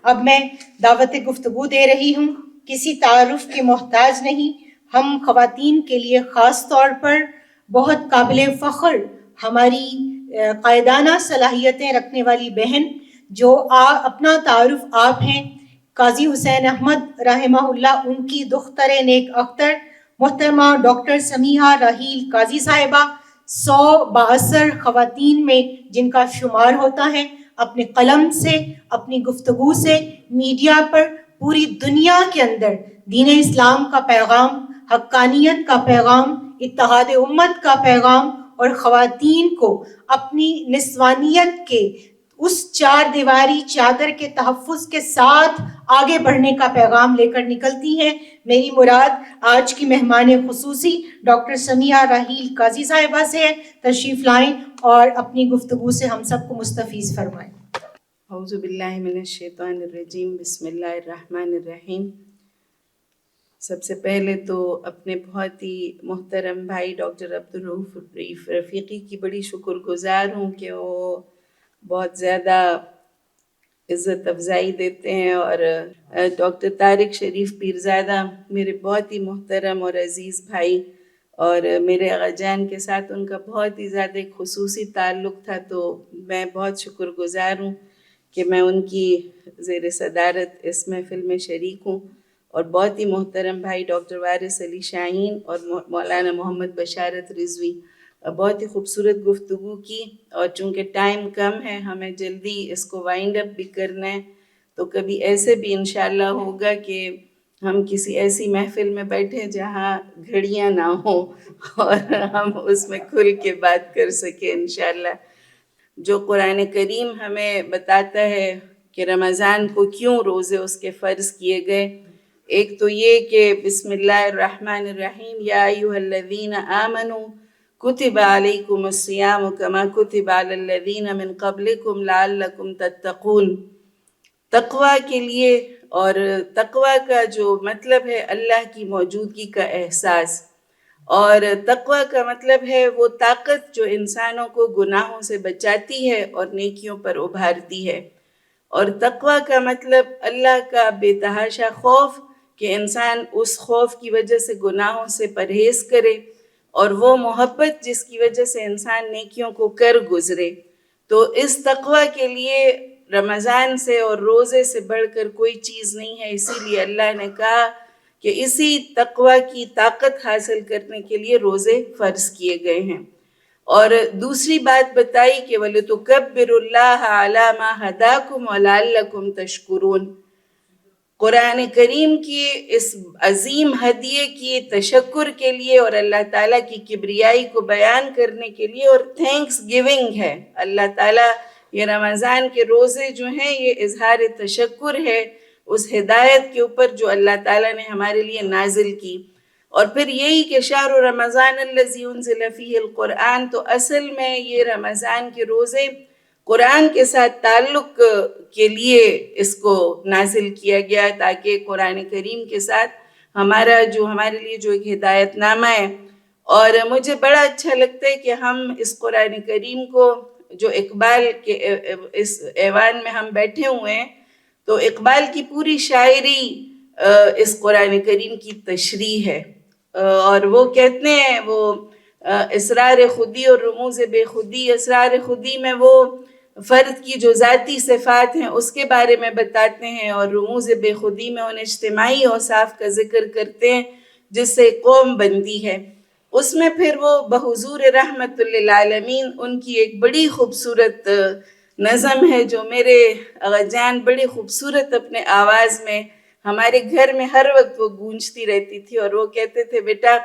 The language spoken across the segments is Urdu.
اب میں دعوت گفتگو دے رہی ہوں، کسی تعارف کے محتاج نہیں۔ ہم خواتین کے لیے خاص طور پر بہت قابل فخر ہماری قائدانہ صلاحیتیں رکھنے والی بہن جو اپنا تعارف آپ ہیں، قاضی حسین احمد رحمہ اللہ، ان کی دختر نیک اختر محترمہ ڈاکٹر سمیحہ راحیل قاضی صاحبہ، 100 بااثر خواتین میں جن کا شمار ہوتا ہے، اپنے قلم سے، اپنی گفتگو سے میڈیا پر پوری دنیا کے اندر دین اسلام کا پیغام، حقانیت کا پیغام، اتحاد امت کا پیغام اور خواتین کو اپنی نسوانیت کے اس 4 دیواری چادر کے تحفظ کے ساتھ آگے بڑھنے کا پیغام لے کر نکلتی ہیں۔ میری مراد آج کی مہمان خصوصی ڈاکٹر سمیحہ راحیل قاضی صاحبہ سے ہے، تشریف لائیں اور اپنی گفتگو سے ہم سب کو مستفیض فرمائیں۔ اعوذ باللہ من الشیطان الرجیم، بسم اللہ الرحمن الرحیم۔ سب سے پہلے تو اپنے بہت ہی محترم بھائی ڈاکٹر عبدالرؤف رفیقی کی بڑی شکر گزار ہوں کہ وہ بہت زیادہ عزت افزائی دیتے ہیں، اور ڈاکٹر طارق شریف پیرزادہ میرے بہت ہی محترم اور عزیز بھائی، اور میرے آغا جان کے ساتھ ان کا بہت ہی زیادہ ایک خصوصی تعلق تھا، تو میں بہت شکر گزار ہوں کہ میں ان کی زیر صدارت اس محفل میں شریک ہوں۔ اور بہت ہی محترم بھائی ڈاکٹر وارث علی شاہین اور مولانا محمد بشارت رضوی، بہت ہی خوبصورت گفتگو کی، اور چونکہ ٹائم کم ہے ہمیں جلدی اس کو وائنڈ اپ بھی کرنا ہے، تو کبھی ایسے بھی انشاءاللہ ہوگا کہ ہم کسی ایسی محفل میں بیٹھیں جہاں گھڑیاں نہ ہوں اور ہم اس میں کھل کے بات کر سکیں انشاءاللہ۔ جو قرآن کریم ہمیں بتاتا ہے کہ رمضان کو کیوں روزے اس کے فرض کیے گئے، ایک تو یہ کہ بسم اللہ الرحمن الرحیم، یا ایھا الذین آمنوا کتب علیکم الصیام کما کتب علی الذین من قبلکم لعلکم تتقون۔ تقوی کے لیے، اور تقوی کا جو مطلب ہے اللہ کی موجودگی کا احساس، اور تقوی کا مطلب ہے وہ طاقت جو انسانوں کو گناہوں سے بچاتی ہے اور نیکیوں پر ابھارتی ہے، اور تقوی کا مطلب اللہ کا بے تحاشا خوف، کہ انسان اس خوف کی وجہ سے گناہوں سے پرہیز کرے، اور وہ محبت جس کی وجہ سے انسان نیکیوں کو کر گزرے۔ تو اس تقوی کے لیے رمضان سے اور روزے سے بڑھ کر کوئی چیز نہیں ہے، اسی لیے اللہ نے کہا کہ اسی تقوی کی طاقت حاصل کرنے کے لیے روزے فرض کیے گئے ہیں۔ اور دوسری بات بتائی کہ وَلِتُكَبِّرُوا اللَّهَ عَلَى مَا هَدَاكُمْ وَلَعَلَّكُمْ تَشْكُرُونَ۔ قرآن کریم کی اس عظیم ہدیے کی تشکر کے لیے اور اللہ تعالیٰ کی کبریائی کو بیان کرنے کے لیے، اور تھینکس گیونگ ہے۔ اللہ تعالیٰ یہ رمضان کے روزے جو ہیں یہ اظہار تشکر ہے اس ہدایت کے اوپر جو اللہ تعالیٰ نے ہمارے لیے نازل کی۔ اور پھر یہی کہ شہر رمضان الذی انزل فیہ القرآن، تو اصل میں یہ رمضان کے روزے قرآن کے ساتھ تعلق کے لیے اس کو نازل کیا گیا، تاکہ قرآن کریم کے ساتھ ہمارے لیے جو ایک ہدایت نامہ ہے۔ اور مجھے بڑا اچھا لگتا ہے کہ ہم اس قرآن کریم کو، جو اقبال کے اس ایوان میں ہم بیٹھے ہوئے ہیں، تو اقبال کی پوری شاعری اس قرآن کریم کی تشریح ہے، اور وہ کہتے ہیں، وہ اسرار خودی اور رموز بے خودی، اسرار خودی میں وہ فرد کی جو ذاتی صفات ہیں اس کے بارے میں بتاتے ہیں، اور رموز بے خودی میں ان اجتماعی اوصاف کا ذکر کرتے ہیں جس سے قوم بنتی ہے۔ اس میں پھر وہ بحضور رحمت للعالمین، ان کی ایک بڑی خوبصورت نظم ہے جو میرے آغا جان بڑی خوبصورت اپنے آواز میں ہمارے گھر میں ہر وقت وہ گونجتی رہتی تھی، اور وہ کہتے تھے بیٹا،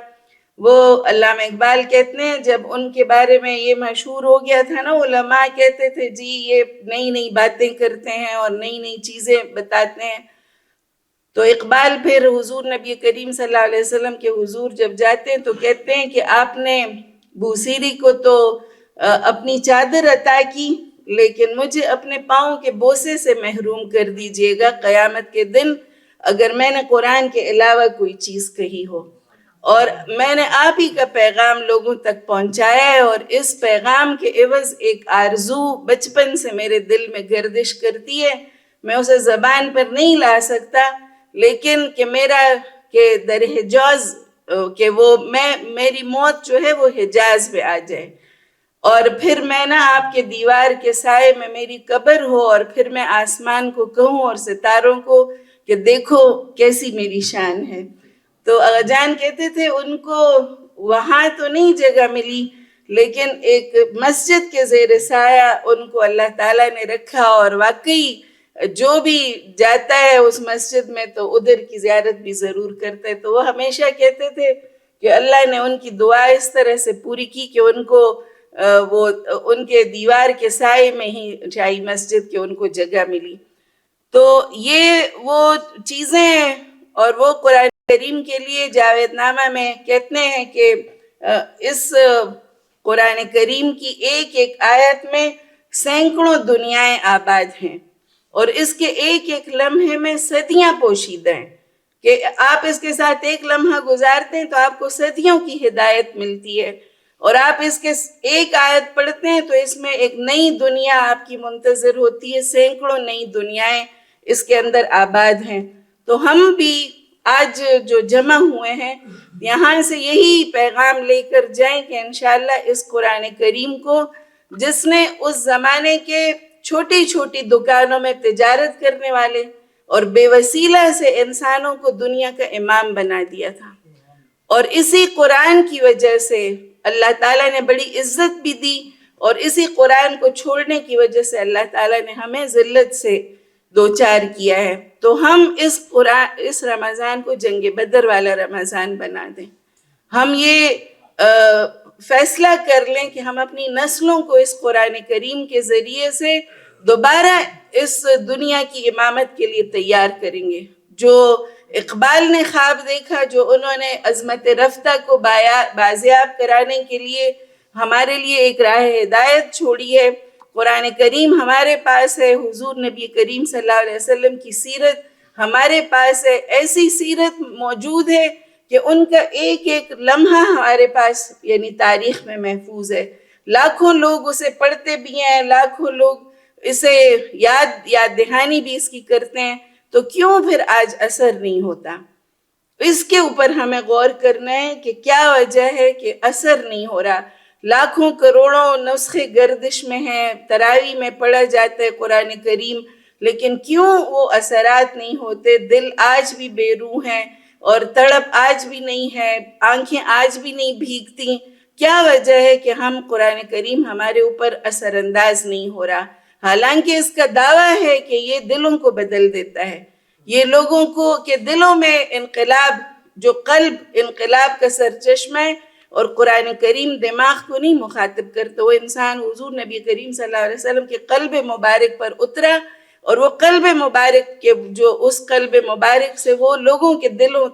وہ علامہ اقبال کہتے ہیں جب ان کے بارے میں یہ مشہور ہو گیا تھا نا، علماء کہتے تھے جی یہ نئی نئی باتیں کرتے ہیں اور نئی نئی چیزیں بتاتے ہیں، تو اقبال پھر حضور نبی کریم صلی اللہ علیہ وسلم کے حضور جب جاتے ہیں تو کہتے ہیں کہ آپ نے بوسیری کو تو اپنی چادر عطا کی، لیکن مجھے اپنے پاؤں کے بوسے سے محروم کر دیجئے گا قیامت کے دن اگر میں نے قرآن کے علاوہ کوئی چیز کہی ہو۔ اور میں نے آپ ہی کا پیغام لوگوں تک پہنچایا ہے، اور اس پیغام کے عوض ایک آرزو بچپن سے میرے دل میں گردش کرتی ہے، میں اسے زبان پر نہیں لا سکتا، لیکن کہ میرا کہ در حجاز کہ وہ میری موت جو ہے وہ حجاز پہ آ جائے، اور پھر میں نا آپ کے دیوار کے سائے میں میری قبر ہو، اور پھر میں آسمان کو کہوں اور ستاروں کو کہ دیکھو کیسی میری شان ہے۔ تو اغا جان کہتے تھے ان کو وہاں تو نہیں جگہ ملی، لیکن ایک مسجد کے زیر سایہ ان کو اللہ تعالیٰ نے رکھا، اور واقعی جو بھی جاتا ہے اس مسجد میں تو ادھر کی زیارت بھی ضرور کرتا ہے۔ تو وہ ہمیشہ کہتے تھے کہ اللہ نے ان کی دعا اس طرح سے پوری کی کہ ان کو وہ ان کے دیوار کے سائے میں ہی شاہی مسجد کے ان کو جگہ ملی۔ تو یہ وہ چیزیں ہیں، اور وہ قرآن کریم کے لیے جاوید نامہ میں کہتے ہیں کہ اس قرآن کریم کی ایک ایک آیت میں سینکڑوں دنیائیں آباد ہیں، اور اس کے ایک ایک لمحے میں صدیاں پوشیدہ ہیں، کہ آپ اس کے ساتھ ایک لمحہ گزارتے ہیں تو آپ کو صدیوں کی ہدایت ملتی ہے، اور آپ اس کے ایک آیت پڑھتے ہیں تو اس میں ایک نئی دنیا آپ کی منتظر ہوتی ہے، سینکڑوں نئی دنیایں اس کے اندر آباد ہیں۔ تو ہم بھی آج جو جمع ہوئے ہیں یہاں سے یہی پیغام لے کر جائیں کہ انشاءاللہ اس قرآن کریم کو جس نے اس زمانے کے چھوٹی چھوٹی دکانوں میں تجارت کرنے والے اور بے وسیلہ سے انسانوں کو دنیا کا امام بنا دیا تھا، اور اسی قرآن کی وجہ سے اللہ تعالیٰ نے بڑی عزت بھی دی، اور اسی قرآن کو چھوڑنے کی وجہ سے اللہ تعالیٰ نے ہمیں ذلت سے دوچار کیا ہے۔ تو ہم اس رمضان کو جنگ بدر والا رمضان بنا دیں، ہم یہ فیصلہ کر لیں کہ ہم اپنی نسلوں کو اس قرآن کریم کے ذریعے سے دوبارہ اس دنیا کی امامت کے لیے تیار کریں گے۔ جو اقبال نے خواب دیکھا، جو انہوں نے عظمت رفتہ کو بازیاب کرانے کے لیے ہمارے لیے ایک راہ ہدایت چھوڑی ہے، قرآن کریم ہمارے پاس ہے، حضور نبی کریم صلی اللہ علیہ وسلم کی سیرت ہمارے پاس ہے، ایسی سیرت موجود ہے کہ ان کا ایک ایک لمحہ ہمارے پاس یعنی تاریخ میں محفوظ ہے، لاکھوں لوگ اسے پڑھتے بھی ہیں، لاکھوں لوگ اسے یاد دہانی بھی اس کی کرتے ہیں، تو کیوں پھر آج اثر نہیں ہوتا؟ اس کے اوپر ہمیں غور کرنا ہے کہ کیا وجہ ہے کہ اثر نہیں ہو رہا۔ لاکھوں کروڑوں نسخے گردش میں ہیں، تراویح میں پڑھا جاتا ہے قرآن کریم، لیکن کیوں وہ اثرات نہیں ہوتے؟ دل آج بھی بے روح ہیں، اور تڑپ آج بھی نہیں ہے، آنکھیں آج بھی نہیں بھیگتی۔ کیا وجہ ہے کہ ہم قرآن کریم ہمارے اوپر اثر انداز نہیں ہو رہا؟ حالانکہ اس کا دعویٰ ہے کہ یہ دلوں کو بدل دیتا ہے، یہ لوگوں کو کہ دلوں میں انقلاب، جو قلب انقلاب کا سرچشمہ ہے، اور قرآن کریم دماغ کو نہیں مخاطب کرتا، وہ انسان حضور نبی کریم صلی اللہ علیہ وسلم کے قلب مبارک پر اترا، اور وہ قلب مبارک کے جو اس قلب مبارک سے وہ لوگوں کے دلوں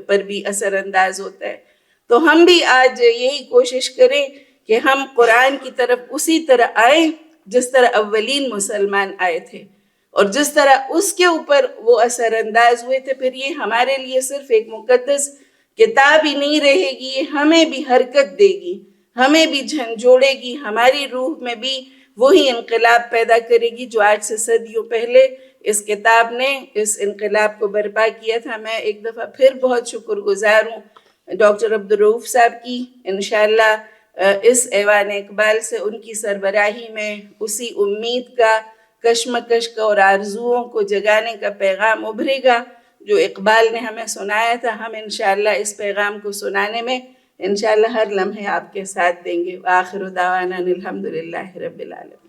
پر بھی اثر انداز ہوتا ہے۔ تو ہم بھی آج یہی کوشش کریں کہ ہم قرآن کی طرف اسی طرح آئیں جس طرح اولین مسلمان آئے تھے، اور جس طرح اس کے اوپر وہ اثر انداز ہوئے تھے۔ پھر یہ ہمارے لیے صرف ایک مقدس کتاب ہی نہیں رہے گی، یہ ہمیں بھی حرکت دے گی، ہمیں بھی جھنجھوڑے گی، ہماری روح میں بھی وہی انقلاب پیدا کرے گی جو آج سے صدیوں پہلے اس کتاب نے اس انقلاب کو برپا کیا تھا۔ میں ایک دفعہ پھر بہت شکر گزار ہوں ڈاکٹر عبدالرؤف صاحب کی۔ انشاءاللہ اس ایوان اقبال سے ان کی سربراہی میں اسی امید کا، کشمکش کا اور آرزوؤں کو جگانے کا پیغام ابھرے گا جو اقبال نے ہمیں سنایا تھا۔ ہم انشاءاللہ اس پیغام کو سنانے میں انشاءاللہ ہر لمحے آپ کے ساتھ دیں گے۔ وآخر دعوانا الحمدللہ رب العالمین۔